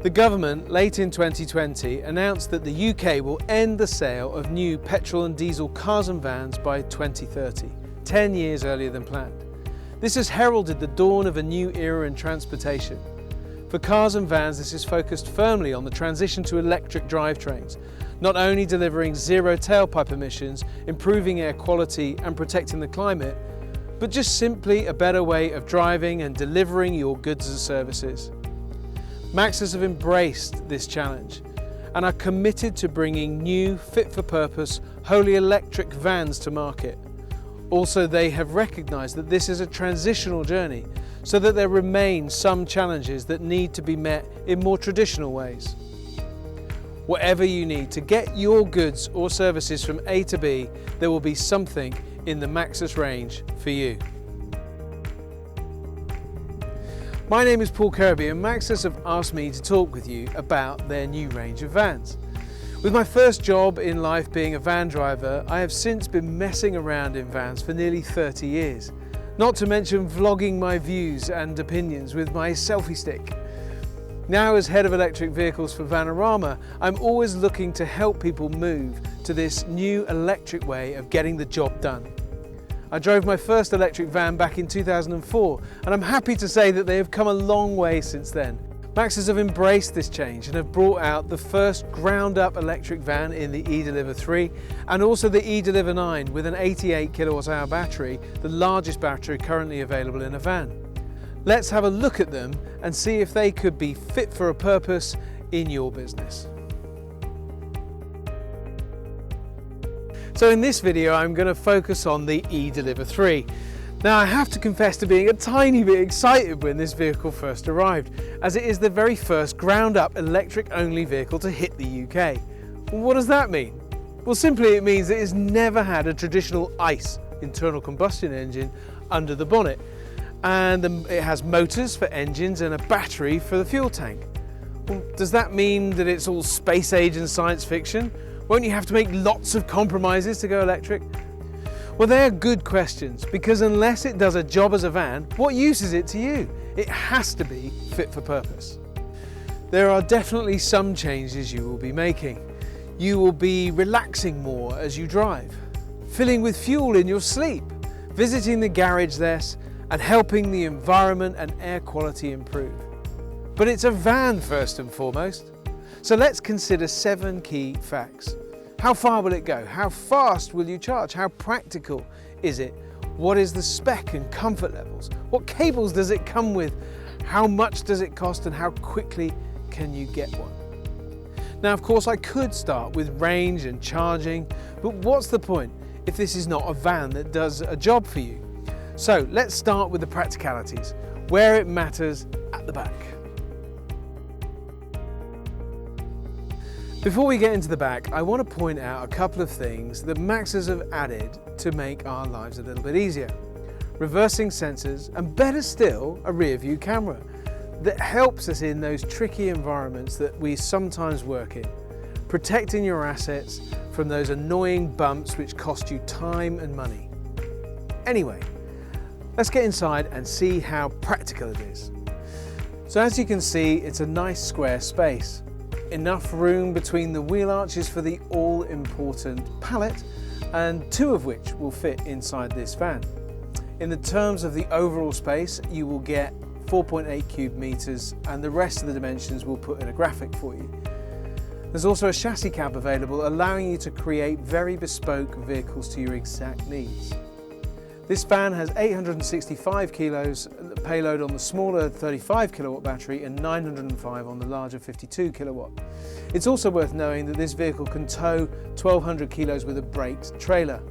The government, late in 2020, announced that the UK will end the sale of new petrol and diesel cars and vans by 2030, 10 years earlier than planned. This has heralded the dawn of a new era in transportation. For cars and vans, this is focused firmly on the transition to electric drivetrains, not only delivering zero tailpipe emissions, improving air quality and protecting the climate, but just simply a better way of driving and delivering your goods and services. Maxus have embraced this challenge and are committed to bringing new, fit-for-purpose, wholly electric vans to market. Also, they have recognised that this is a transitional journey, so that there remain some challenges that need to be met in more traditional ways. Whatever you need to get your goods or services from A to B, there will be something in the Maxus range for you. My name is Paul Kirby and Maxus have asked me to talk with you about their new range of vans. With my first job in life being a van driver, I have since been messing around in vans for nearly 30 years. Not to mention vlogging my views and opinions with my selfie stick. Now as head of electric vehicles for Vanarama, I'm always looking to help people move to this new electric way of getting the job done. I drove my first electric van back in 2004 and I'm happy to say that they have come a long way since then. Maxus have embraced this change and have brought out the first ground-up electric van in the eDeliver 3 and also the eDeliver 9 with an 88 kWh battery, the largest battery currently available in a van. Let's have a look at them and see if they could be fit for a purpose in your business. So in this video I'm going to focus on the eDeliver 3. Now I have to confess to being a tiny bit excited when this vehicle first arrived, as it is the very first ground-up electric-only vehicle to hit the UK. What does that mean? Well, simply it means it has never had a traditional ICE, internal combustion engine, under the bonnet, and it has motors for engines and a battery for the fuel tank. Well, does that mean that it's all space age and science fiction? Won't you have to make lots of compromises to go electric? Well, they are good questions, because unless it does a job as a van, what use is it to you? It has to be fit for purpose. There are definitely some changes you will be making. You will be relaxing more as you drive, filling with fuel in your sleep, visiting the garage less, and helping the environment and air quality improve. But it's a van first and foremost. So let's consider 7 key facts. How far will it go? How fast will you charge? How practical is it? What is the spec and comfort levels? What cables does it come with? How much does it cost and how quickly can you get one? Now, of course, I could start with range and charging, but what's the point if this is not a van that does a job for you? So let's start with the practicalities, where it matters at the back. Before we get into the back, I want to point out a couple of things that Maxus have added to make our lives a little bit easier. Reversing sensors, and better still, a rear view camera that helps us in those tricky environments that we sometimes work in, protecting your assets from those annoying bumps which cost you time and money. Anyway, let's get inside and see how practical it is. So as you can see, it's a nice square space. Enough room between the wheel arches for the all-important pallet, and 2 of which will fit inside this van. In the terms of the overall space, you will get 4.8 cube meters, and the rest of the dimensions we'll put in a graphic for you. There's also a chassis cab available, allowing you to create very bespoke vehicles to your exact needs. This van has 865 kilos payload on the smaller 35 kilowatt battery and 905 on the larger 52 kilowatt. It's also worth knowing that this vehicle can tow 1200 kilos with a braked trailer.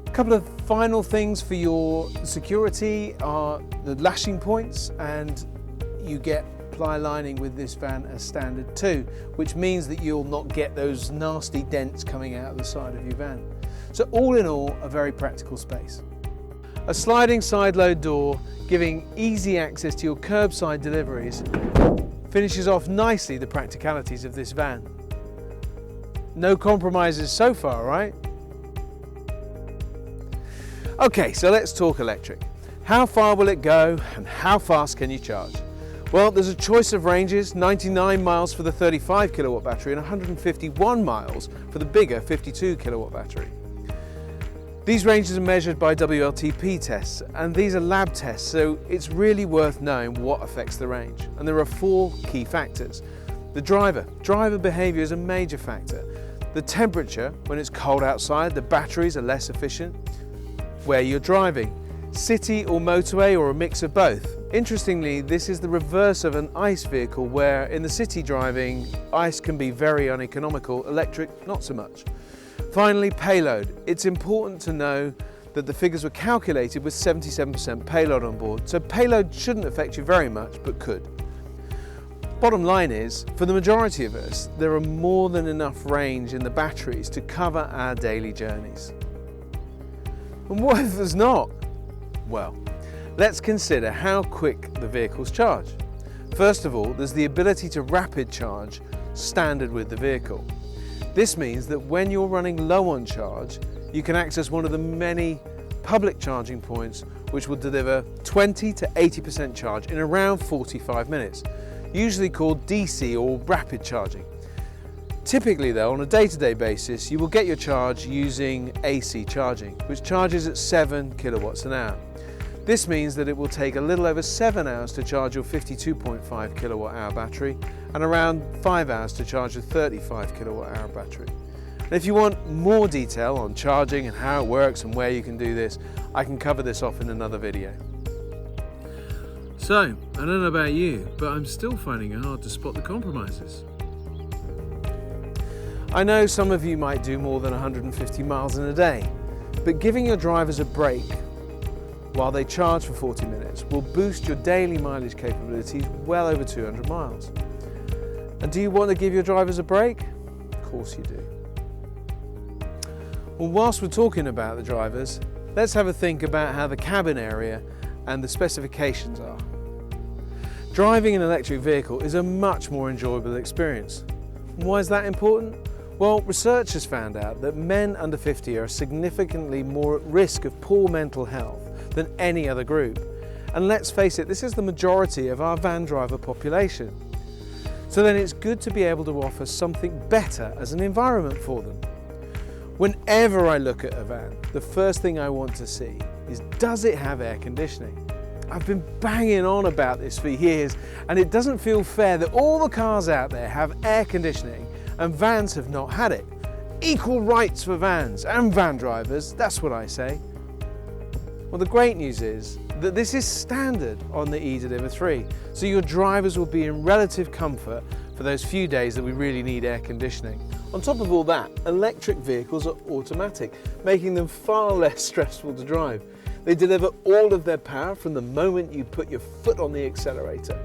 A couple of final things for your security are the lashing points, and you get ply lining with this van as standard too, which means that you'll not get those nasty dents coming out of the side of your van. So all in all, a very practical space. A sliding side load door giving easy access to your curbside deliveries finishes off nicely the practicalities of this van. No compromises so far, right? Okay, so let's talk electric. How far will it go and how fast can you charge? Well, there's a choice of ranges, 99 miles for the 35 kilowatt battery and 151 miles for the bigger 52 kilowatt battery. These ranges are measured by WLTP tests, and these are lab tests, so it's really worth knowing what affects the range. And there are 4 key factors. The driver behavior is a major factor. The temperature, when it's cold outside, the batteries are less efficient. Where you're driving, city or motorway or a mix of both. Interestingly, this is the reverse of an ICE vehicle, where in the city driving, ICE can be very uneconomical, electric not so much. Finally, payload. It's important to know that the figures were calculated with 77% payload on board, so payload shouldn't affect you very much, but could. Bottom line is, for the majority of us, there are more than enough range in the batteries to cover our daily journeys. And what if there's not? Well, let's consider how quick the vehicles charge. First of all, there's the ability to rapid charge, standard with the vehicle. This means that when you're running low on charge, you can access one of the many public charging points which will deliver 20 to 80% charge in around 45 minutes, usually called DC or rapid charging. Typically though, on a day-to-day basis, you will get your charge using AC charging, which charges at 7 kilowatts an hour. This means that it will take a little over 7 hours to charge your 52.5 kilowatt hour battery and around 5 hours to charge a 35 kilowatt hour battery. And if you want more detail on charging and how it works and where you can do this, I can cover this off in another video. So, I don't know about you, but I'm still finding it hard to spot the compromises. I know some of you might do more than 150 miles in a day, but giving your drivers a break while they charge for 40 minutes will boost your daily mileage capabilities well over 200 miles. And do you want to give your drivers a break? Of course you do. Well, whilst we're talking about the drivers, let's have a think about how the cabin area and the specifications are. Driving an electric vehicle is a much more enjoyable experience. Why is that important? Well, research has found out that men under 50 are significantly more at risk of poor mental health than any other group. And let's face it, this is the majority of our van driver population. So then it's good to be able to offer something better as an environment for them. Whenever I look at a van, the first thing I want to see is, does it have air conditioning? I've been banging on about this for years, and it doesn't feel fair that all the cars out there have air conditioning and vans have not had it. Equal rights for vans and van drivers, that's what I say. Well, the great news is that this is standard on the eDeliver 3, so your drivers will be in relative comfort for those few days that we really need air conditioning. On top of all that, electric vehicles are automatic, making them far less stressful to drive. They deliver all of their power from the moment you put your foot on the accelerator.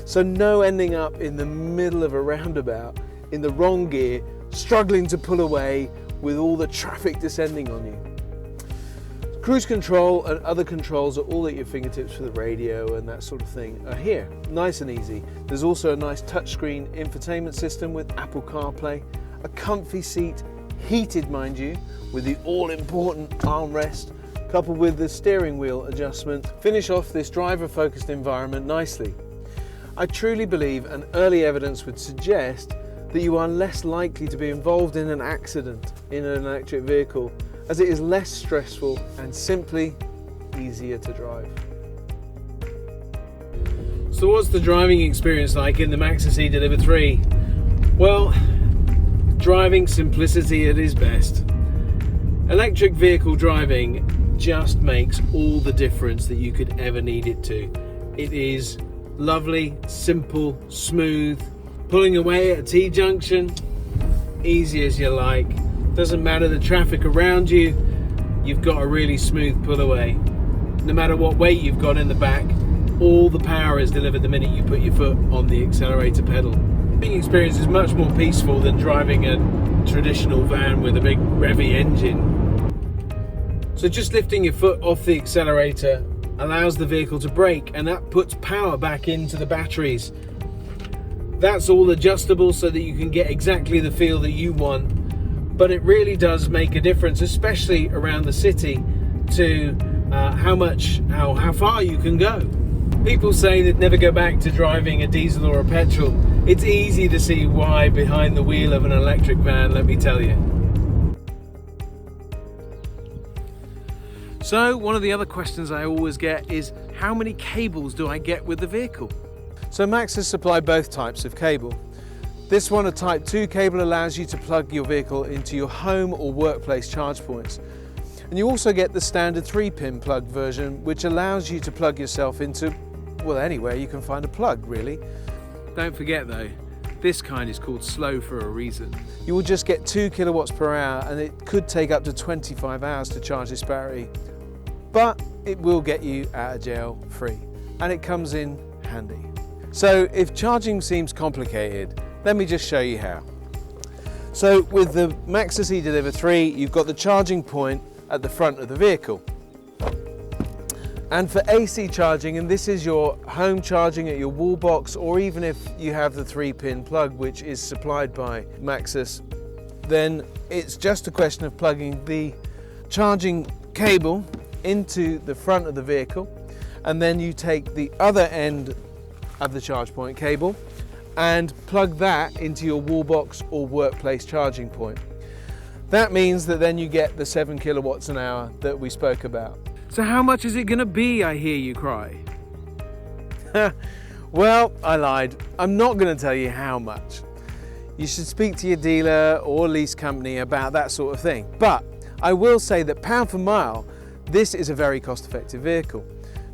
So no ending up in the middle of a roundabout in the wrong gear, struggling to pull away with all the traffic descending on you. Cruise control and other controls are all at your fingertips for the radio and that sort of thing are here, nice and easy. There's also a nice touchscreen infotainment system with Apple CarPlay, a comfy seat, heated mind you, with the all-important armrest, coupled with the steering wheel adjustment, finish off this driver-focused environment nicely. I truly believe and early evidence would suggest that you are less likely to be involved in an accident in an electric vehicle, as it is less stressful and simply easier to drive. So what's the driving experience like in the Maxus eDeliver 3? Well, driving simplicity at its best. Electric vehicle driving just makes all the difference that you could ever need it to. It is lovely, simple, smooth, pulling away at a T-junction, easy as you like. Doesn't matter the traffic around you, you've got a really smooth pull away. No matter what weight you've got in the back, all the power is delivered the minute you put your foot on the accelerator pedal. The driving experience is much more peaceful than driving a traditional van with a big revvy engine. So just lifting your foot off the accelerator allows the vehicle to brake, and that puts power back into the batteries. That's all adjustable so that you can get exactly the feel that you want. But it really does make a difference, especially around the city, to how far you can go. People say they'd never go back to driving a diesel or a petrol. It's easy to see why behind the wheel of an electric van, let me tell you. So one of the other questions I always get is, how many cables do I get with the vehicle? So Maxus supply both types of cable. This one, a Type 2 cable, allows you to plug your vehicle into your home or workplace charge points. And you also get the standard 3-pin plug version, which allows you to plug yourself into, well, anywhere you can find a plug, really. Don't forget though, this kind is called slow for a reason. You will just get 2 kilowatts per hour, and it could take up to 25 hours to charge this battery. But it will get you out of jail free, and it comes in handy. So if charging seems complicated, let me just show you how. So with the Maxus eDeliver 3, you've got the charging point at the front of the vehicle. And for AC charging, and this is your home charging at your wall box, or even if you have the 3-pin plug which is supplied by Maxus, then it's just a question of plugging the charging cable into the front of the vehicle, and then you take the other end of the charge point cable and plug that into your wall box or workplace charging point. That means that then you get the 7 kilowatts an hour that we spoke about. So how much is it going to be, I hear you cry? Well, I lied. I'm not going to tell you how much. You should speak to your dealer or lease company about that sort of thing. But I will say that pound for mile, this is a very cost-effective vehicle.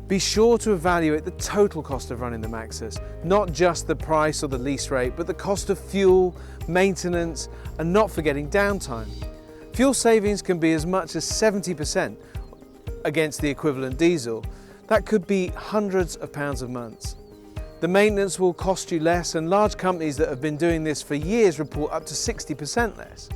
Be sure to evaluate the total cost of running the Maxus, not just the price or the lease rate, but the cost of fuel, maintenance, and not forgetting downtime. Fuel savings can be as much as 70% against the equivalent diesel. That could be hundreds of pounds a month. The maintenance will cost you less, and large companies that have been doing this for years report up to 60% less.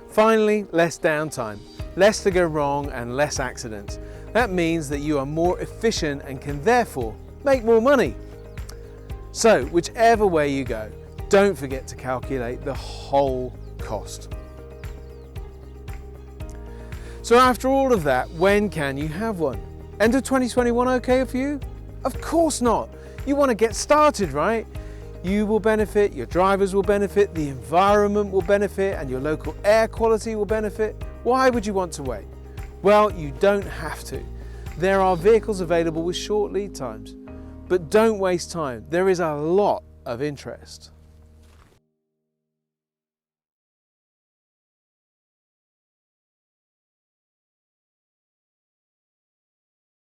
Finally, less downtime. Less to go wrong and less accidents. That means that you are more efficient and can therefore make more money. So whichever way you go, don't forget to calculate the whole cost. So after all of that, when can you have one? End of 2021 okay for you? Of course not. You want to get started, right? You will benefit, your drivers will benefit, the environment will benefit, and your local air quality will benefit. Why would you want to wait? Well, you don't have to. There are vehicles available with short lead times. But don't waste time. There is a lot of interest.